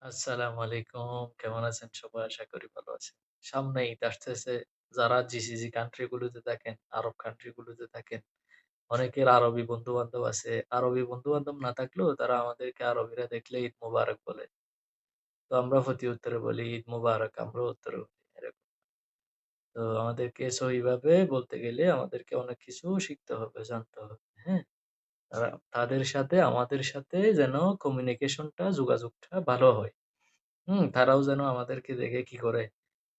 আসসালামু আলাইকুম। কেমন আছেন সবাই? আশা করি ভালো আছেন। সামনে ঈদ আসতেছে। যারা জিসিসি কান্ট্রি গুলোতে থাকেন, আরব কান্ট্রি গুলোতে থাকেন, অনেকের আরবি বন্ধু-বান্ধব আছে। আরবি বন্ধু-বান্ধব না থাকলেও তারা আমাদেরকে আরবিরা দেখলে ঈদ মোবারক বলে। তো আমরা প্রতি উত্তরে বলি ঈদ মোবারক, আমরাও উত্তরে বলি এরকম। তো আমাদেরকে সহিভাবে বলতে গেলে আমাদেরকে অনেক কিছু শিখতে হবে, জানতে হবে। হ্যাঁ? তাদের সাথে আমাদের সাথে যেন কমিউনিকেশনটা যোগাযোগটা ভালো হয়। তারাও যেন আমাদেরকে দেখে কি করে।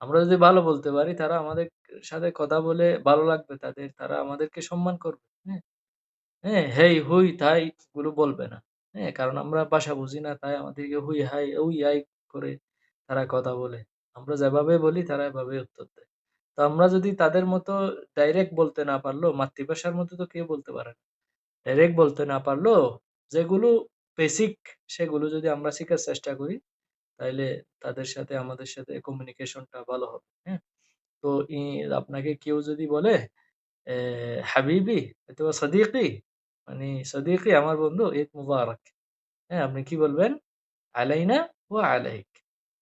আমরা যদি ভালো বলতে পারি তারা আমাদের সাথে কথা বলে ভালো লাগবে তাদের। তারা আমাদেরকে সম্মান করবে। হ্যাঁ? হ্যাঁ, হেই, হুই, তাই এগুলো বলবে না। হ্যাঁ? কারণ আমরা ভাষা বুঝি না তাই আমাদেরকে হুই, হাই, উই, আই করে তারা কথা বলে। আমরা যেভাবে বলি তারা এভাবেই উত্তর দেয়। তো আমরা যদি তাদের মতো ডাইরেক্ট বলতে না পারলেও মাতৃভাষার মতো তো কেউ বলতে পারে না। ডাইরেক্ট বলতে না পারলেও যেগুলো বেসিক সেগুলো যদি আমরা শিখার চেষ্টা করি তাইলে তাদের সাথে আমাদের সাথে কমিউনিকেশনটা ভালো হবে। হ্যাঁ? তো আপনাকে কেউ যদি বলে এ হাবিবি অথবা সদিকি মানে সদিকি আমার বন্ধু ঈদ মুবারক। হ্যাঁ? আপনি কি বলবেন? আলাইনা ওয়া আলাইক।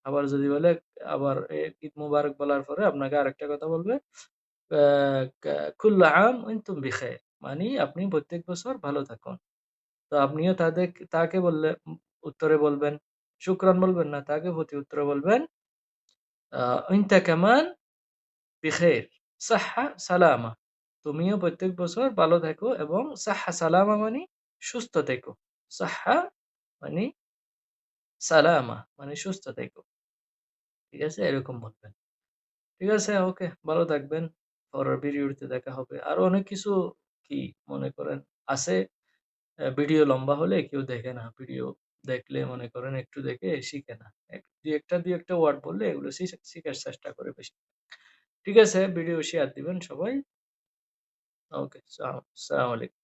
আবার যদি বলে আবার ঈদ মুবারক বলার পরে আপনাকে আরেকটা কথা বলবে আ কা কুল্লু আম ওয়া আনতুম বিখাইর। মানে আপনি প্রত্যেক বছর ভালো থাকুন। তো আপনিও তাকে বললে উত্তরে বলবেন, শুকরান বলবেন না, তাকে প্রতি উত্তরে বলবেন আ "ইনতা কামান বিখাইর, সাহহা সালামা।" তুমিও প্রত্যেক বছর ভালো থেকো এবং সাহহা সালামা মানে সুস্থ থেকো। সাহহা মানে সালামা মানে সুস্থ থেকো। ঠিক আছে? এরকম বলবেন। ঠিক আছে, ওকে ভালো থাকবেন। পরের ভিডিওতে দেখা হবে। আরো অনেক কিছু কি মনে করেন আছে ভিডিও লম্বা হলে কেউ দেখে না। ভিডিও দেখলে মনে করেন একটু দেখে শিখে না। ২-১টা ওয়ার্ড বললে এগুলো শিখার চেষ্টা করে বেশি। ঠিক আছে, ভিডিও শেয়ার দিবেন সবাই। ওকে, সালাম আলাইকুম।